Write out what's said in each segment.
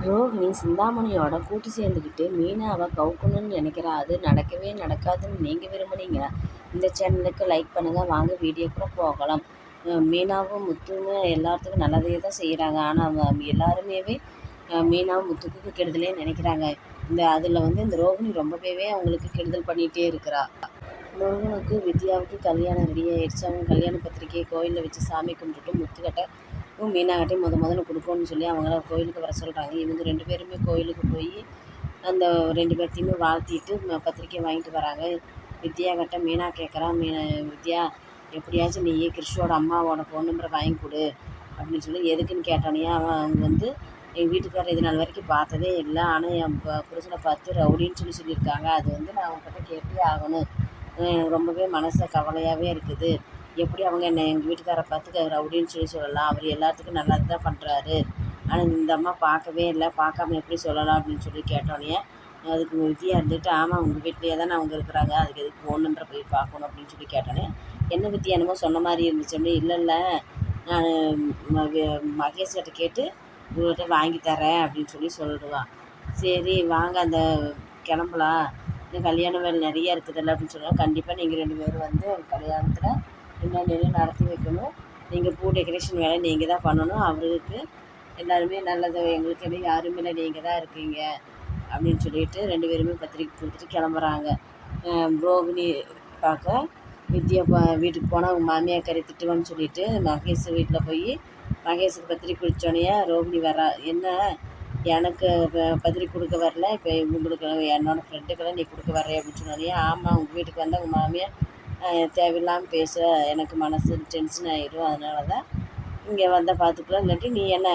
ரோகிணி சிந்தாமணியோட கூட்டு சேர்ந்துக்கிட்டு மீனாவை கவுக்கணும்னு நினைக்கிறா. அது நடக்கவே நடக்காதுன்னு நீங்கள் விரும்புனீங்கன்னா இந்த சேனலுக்கு லைக் பண்ணுங்கள். வாங்க வீடியோக்குள்ளே போகலாம். மீனாவும் முத்துவும் எல்லாத்துக்கும் நல்லதே தான் செய்கிறாங்க. ஆனால் எல்லாருமே மீனாவும் முத்துக்கு கெடுதலே நினைக்கிறாங்க. அதில் இந்த ரோகிணி ரொம்பவே அவங்களுக்கு கெடுதல் பண்ணிகிட்டே இருக்கிறா. ரோஹனுக்கு வித்யாவுக்கு கல்யாணம் ரெடி ஆயிடுச்சு. அவங்க கல்யாண பத்திரிக்கையை கோயிலில் வச்சு சாமி கும்பிட்டுட்டு முத்துக்கிட்டையும் மீனாகிட்டையும் முதல்ல கொடுக்கணும்னு சொல்லி அவங்கள கோயிலுக்கு வர சொல்கிறாங்க. இவங்க 2 பேருமே கோயிலுக்கு போய் அந்த 2 பேர்த்தையுமே வாழ்த்திட்டு பத்திரிக்கை வாங்கிட்டு வராங்க. வித்யா கிட்ட மீனா கேட்குறா, வித்யா எப்படியாச்சும் நீ கிறிஷோட அம்மாவோட ஃபோன் நம்பரை வாங்கி கொடு அப்படின்னு சொல்லி எதுக்குன்னு கேட்டானே அவங்க எங்கள் வீட்டுக்காரர் இது நாள் வரைக்கும் பார்த்ததே இல்லை. ஆனால் என் புருஷனை பார்த்து ரவுடின்னு சொல்லியிருக்காங்க. அது நான் அவங்ககிட்ட கேட்டே ஆகணும். ரொம்பவே மனசு கவலையாகவே இருக்குது. எப்படி அவங்க எங்கள் வீட்டுக்காரை பார்த்து ரவுடின்னு சொல்லலாம். அவர் எல்லாத்துக்கும் நல்லது தான் பண்ணுறாரு. ஆனால் இந்த அம்மா பார்க்கவே இல்லை. பார்க்காம எப்படி சொல்லலாம் அப்படின்னு சொல்லி கேட்டோன்னே அதுக்கு வித்யா இருந்துட்டு, ஆமாம் உங்கள் வீட்லேயே தானே அவங்க இருக்கிறாங்க, அதுக்கு எதுக்கு ஃபோன் நம்பரை போய் பார்க்கணும் அப்படின்னு சொல்லி கேட்டோன்னே என்ன வித்யா என்னமோ சொன்ன மாதிரி இருந்துச்சு. இல்லை நான் மகேஷ்கிட்ட கேட்டு உங்கள்கிட்ட வாங்கி தரேன் அப்படின்னு சொல்லுவான். சரி வாங்க அந்த கிளம்பலாம், இன்னும் கல்யாண வேலை நிறைய இருக்குதில்ல அப்படின்னு சொன்னால் கண்டிப்பாக நீங்கள் 2 பேரும் கல்யாணத்தில் என்னென்ன நடத்தி வைக்கணும். நீங்கள் பூ டெக்கரேஷன் வேலை நீங்கள் தான் பண்ணணும். அவருக்கு எல்லாருமே நல்லது, எங்களுக்கு எல்லாம் யாருமே இல்லை, நீங்கள் தான் இருக்கீங்க அப்படின்னு சொல்லிட்டு 2 பேருமே பத்திரிக்கை கொடுத்துட்டு கிளம்புறாங்க. ரோகிணி பார்க்க வித்யா வீட்டுக்கு போனால் அவங்க மாமியார் கறி திட்டுவான்னு சொல்லிட்டு மகேஷ் வீட்டில் போய் மகேஷுக்கு பத்திரிக்கை குடித்தோடனே ரோகிணி வரா. என்ன எனக்கு பத்திரிக்கை கொடுக்க வரல, இப்போ உங்களுக்கு என்னோடய ஃப்ரெண்டுக்கெல்லாம் நீ கொடுக்க வர்றே அப்படின்னு சொன்னோடனே ஆமாம் உங்கள் வீட்டுக்கு வந்தால் உங்கள் மாமியார் தேவையில்லாமல் பேச எனக்கு மனசு டென்ஷன் ஆகிடும். அதனால தான் இங்கே வந்தால் பார்த்துக்கலாம். இல்லாட்டி நீ என்ன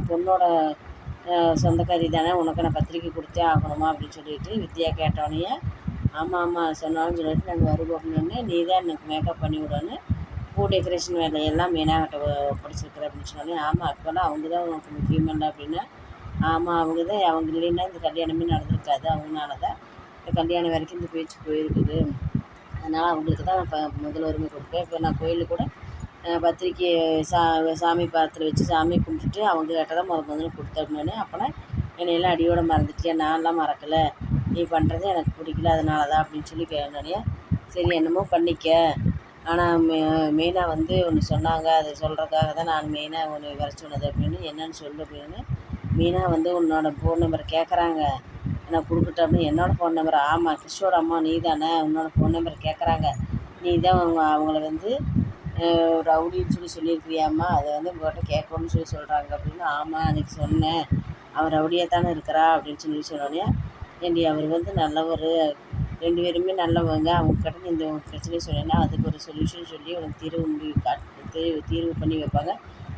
பொண்ணோட சொந்தக்காரி தானே, உனக்கு நான் பத்திரிக்கை கொடுத்தே ஆகணுமா அப்படின்னு சொல்லிட்டு வித்யா கேட்டோடனே ஆமாம் சொன்னாலும் சொல்லிட்டு நாங்கள் வருவோம் அப்படின்னு நீ தான் எனக்கு மேக்கப் பண்ணி விடணும், பூ டெக்கரேஷன் வேலையெல்லாம் மீனாகிட்ட படிச்சிருக்கிற அப்படின்னு சொன்னோடனே ஆமாம் அப்போல்லாம் அவங்க தான் உனக்கு முக்கியமல்ல அப்படின்னா ஆமாம் அவங்க தான், அவங்க இல்லைன்னா இந்த கல்யாணமே நடந்திருக்காது. அவங்களால தான் இந்த கல்யாணம் வரைக்கும் இந்த பேச்சு போயிருக்குது. அதனால் அவங்களுக்கு தான் நான் முதல் உரிமை கொடுப்பேன். இப்போ நான் கோயிலுக்கு கூட பத்திரிக்கை சாமி பாதத்தில் வச்சு சாமி கும்பிட்டுட்டு அவங்க கிட்ட தான் முதல்ல கொடுத்தேன்னு. அப்போனா என்னையெல்லாம் அடியோடு மறந்துட்டியா, நான்லாம் மறக்கலை, நீ பண்ணுறது எனக்கு பிடிக்கல அதனால தான் அப்படின்னு சொல்லி கேட்டோன்னே சரி என்னமோ பண்ணிக்க, ஆனால் மெயினாக ஒன்று சொன்னாங்க, அதை சொல்கிறதுக்காக தான் நான் மெயினாக ஒன்று வர சொன்னது அப்படின்னு. என்னென்னு சொல்லு அப்படின்னு மீனா உன்னோட ஃபோன் நம்பரை கேட்குறாங்க. நான் கொடுக்கட்டும் அப்படின்னு. என்னோடய ஃபோன் நம்பர்? ஆமாம் கிறிஷோட அம்மா நீ தானே, உன்னோட ஃபோன் நம்பர் கேட்குறாங்க, நீ தான் அவங்கள ரவுடின்னு சொல்லியிருக்கிறியாம்மா, அதை உங்கள்கிட்ட கேட்கணும்னு சொல்கிறாங்க அப்படின்னு. ஆமாம் அன்றைக்கி சொன்னேன், அவர் ரவுடியாக தானே இருக்கிறா அப்படின்னு சொன்னோடனே ஏண்டி அவர் நல்லவர், 2 பேருமே நல்லவங்க, அவங்கக்கிட்ட இந்த பிரச்சனையை சொன்னேன்னா அதுக்கு ஒரு சொல்யூஷன் சொல்லி உனக்கு தீர்வு பண்ணி வைப்பாங்க.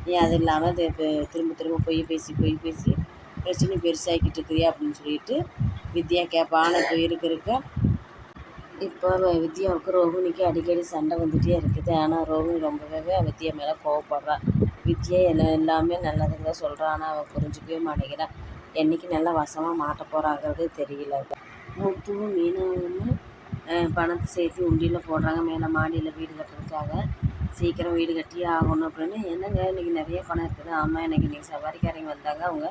நீ அது இல்லாமல் திரும்ப போய் பேசி பிரச்சனை பெருசாகிக்கிட்டு இருக்கிறியா அப்படின்னு சொல்லிட்டு வித்யா கேட்பா. ஆனால் இப்போ இருக்க இப்போ வித்யாவுக்கு ரோஹிணிக்கு அடிக்கடி சண்டை வந்துகிட்டே இருக்குது. ஆனால் ரோஹிணி ரொம்பவே வித்யா மேலே கோவப்படுறான். வித்யா எல்லாமே நல்லதுங்க தான் சொல்கிறான், ஆனால் அவன் புரிஞ்சிக்கவே மாட்டேங்கிறான். என்றைக்கு நல்லா வசமாக மாட்ட போகிறாங்கிறது தெரியல. முத்துவும் மீனாவும் பணத்தை சேர்த்து உண்டியில் போடுறாங்க மேலே மாடியில் வீடு கட்டுறதுக்காக. சீக்கிரம் வீடு கட்டியே ஆகணும் அப்படின்னு. என்னங்க இன்றைக்கி நிறைய பணம் இருக்குது? ஆமாம் எனக்கு இன்றைக்கி சவாரிக்காரங்க வந்தாங்க, அவங்க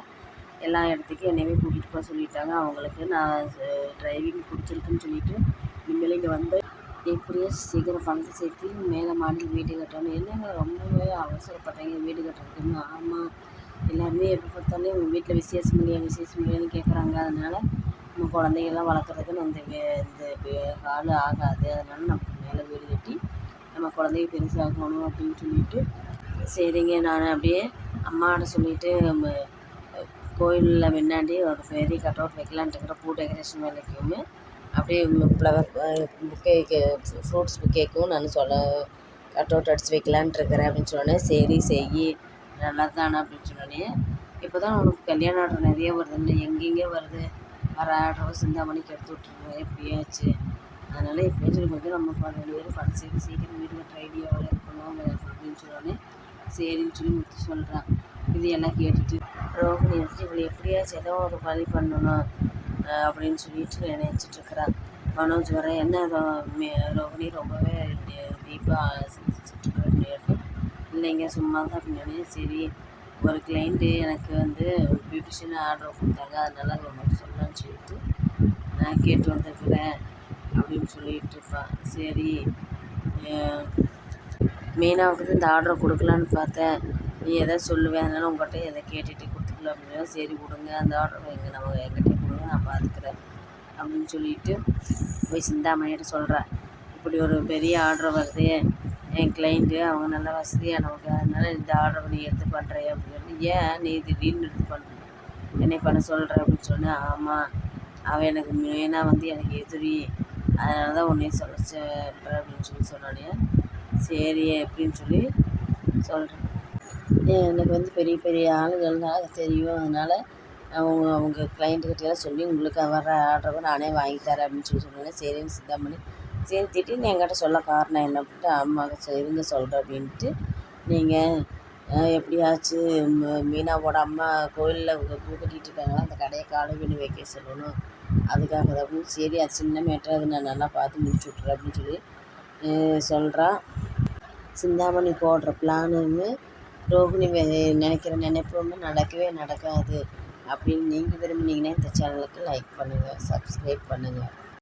எல்லா இடத்துக்கும் என்னையே கூட்டிகிட்டு போக சொல்லிட்டாங்க. அவங்களுக்கு நான் டிரைவிங் பிடிச்சிருக்குன்னு சொல்லிவிட்டு இனிமேல் இங்கே எப்படியோ சீக்கிரம் பணத்தை சேர்த்து மேலே மாடி வீடு கட்டணும். என்னங்க ரொம்பவே அவசரப்பட்டீங்க வீடு கட்டுறதுக்குன்னு? ஆமாம் எல்லாருமே எப்போ பார்த்தாலே உங்கள் வீட்டில் விசேஷம் இல்லையான்னு கேட்குறாங்க. அதனால் நம்ம குழந்தைகள்லாம் வளர்க்குறதுக்கு இந்த கால் ஆகாது. அதனால் நமக்கு மேலே வீடு கட்டி நம்ம குழந்தைங்க பெருசாகணும் அப்படின்னு சொல்லிட்டு சரிங்க நான் அப்படியே அம்மாட்ட சொல்லிவிட்டு கோயிலில் முன்னாடி ஒரு பெரிய கட் அவுட் வைக்கலான்ட்டு இருக்கிற பூ டெக்கரேஷன் வேலைக்குமே அப்படியே ஃப்ளவர் புக்கே ஃப்ரூட்ஸ் புக்கேக்கும் நான் கட் அவுட் அடித்து வைக்கலான்ட்டு இருக்கிறேன் அப்படின்னு சொன்னோன்னே சரி செய் நல்லா தானே அப்படின்னு சொன்னோன்னே இப்போ தான் உனக்கு கல்யாண ஆர்டர் நிறைய வருதுன்னு எங்கெங்கே வருது, வர ஆர்டரை சிந்தாமணிக்கு எடுத்து விட்டுருவேன் எப்படியாச்சு. அதனால் எப்படியும் கொஞ்சம் நம்ம 2 பேரும் பணம் சேர்த்து சீக்கிரம் வீடு கட்டுற ஐடியாவில் இருக்கணும் அப்படின்னு சொன்னோன்னே சரின்னு சொல்லி முத்து சொல்கிறான். இது எல்லாம் கேட்டுட்டு ரோஹிணி இவளை எப்படியாச்சும் ஏதோ ஒரு வழி பண்ணணும் அப்படின்னு சொல்லிட்டு நினச்சிட்ருக்குறான். மனோஜ் வர என்ன ரோஹிணி ரொம்பவே டீப்பாக இல்லைங்க சும்மா தான் அப்படின்னு. சரி ஒரு கிளைண்ட்டு எனக்கு வந்து பியூட்டிஷியன் ஆர்டர் கொடுத்தாங்க, அதனால் உனக்கு சொல்லலான்னு சொல்லிட்டு நான் கேட்டு வந்திருக்கிறேன் அப்படின்னு சொல்லிட்டு இருப்பான். சரி, மீனாவுக்கு தான் இந்த ஆர்டரை கொடுக்கலான்னு பார்த்தேன், நீ எதை சொல்லுவேன், அதனால் உங்கள்கிட்ட எதை கேட்டுட்டு கொடுத்துக்கலாம் அப்படின்னா, சரி விடுங்க, அந்த ஆர்டரை எங்கிட்டே கொடுங்க, நான் பார்த்துக்கிறேன் அப்படின்னு சொல்லிட்டு போய் சிந்தாமணிகிட்ட சொல்கிறேன். இப்படி ஒரு பெரிய ஆர்டர் வருது, என் கிளைண்ட்டு அவங்க நல்லா வசதியானவங்க, அதனால் இந்த ஆர்டரை நீ எடுத்து பண்ணுறேன் அப்படின்னு. ஏன் நீ திடீர்னு எடுத்து பண்ண என்னை பண்ண சொல்கிற அப்படின்னு சொன்னேன். ஆமாம், அவன் எனக்கு மெயினாக வந்து எனக்கு எதிரி, அதனால தான் உன்னையும் சொல்ல சொல்கிறேன் அப்படின்னு சொல்லி சொன்னானே. சரி அப்படின்னு சொல்லி சொல்கிறேன். எனக்கு வந்து பெரிய பெரிய ஆளுகள்னால அது தெரியும், அதனால் அவங்க கிளைண்ட்டுக்கிட்டலாம் சொல்லி உங்களுக்கு வர ஆர்டரை நானே வாங்கி தரேன் அப்படின்னு சொல்லி சொன்னேன். சரின்னு சிந்தாமணி, சரி திடீர்னு என்கிட்ட சொல்ல காரணம் என்ன அப்படின்ட்டு, அம்மா இருங்க சொல்கிறேன் அப்படின்ட்டு, நீங்கள் எப்படியாச்சு மீனாவோட அம்மா கோயிலில் அவங்க பூ கட்டிகிட்டு இருக்காங்களா, அந்த கடையை காலை பண்ணி வைக்க சொல்லணும், அதுக்காக தான் அப்படின்னு. சரி, அது சின்ன மேட்டர், அது நான் நல்லா பார்த்து முடிச்சு விட்றேன் அப்படின்னு சொல்லி சொல்கிறா. சிந்தாமணி போடுற பிளானுமே ரோகிணி நினைக்கிற நினைப்புமே நடக்கவே நடக்காது அப்படின்னு நீங்கள் விரும்புனீங்கன்னா இந்த சேனலுக்கு லைக் பண்ணுங்கள், சப்ஸ்கிரைப் பண்ணுங்கள்.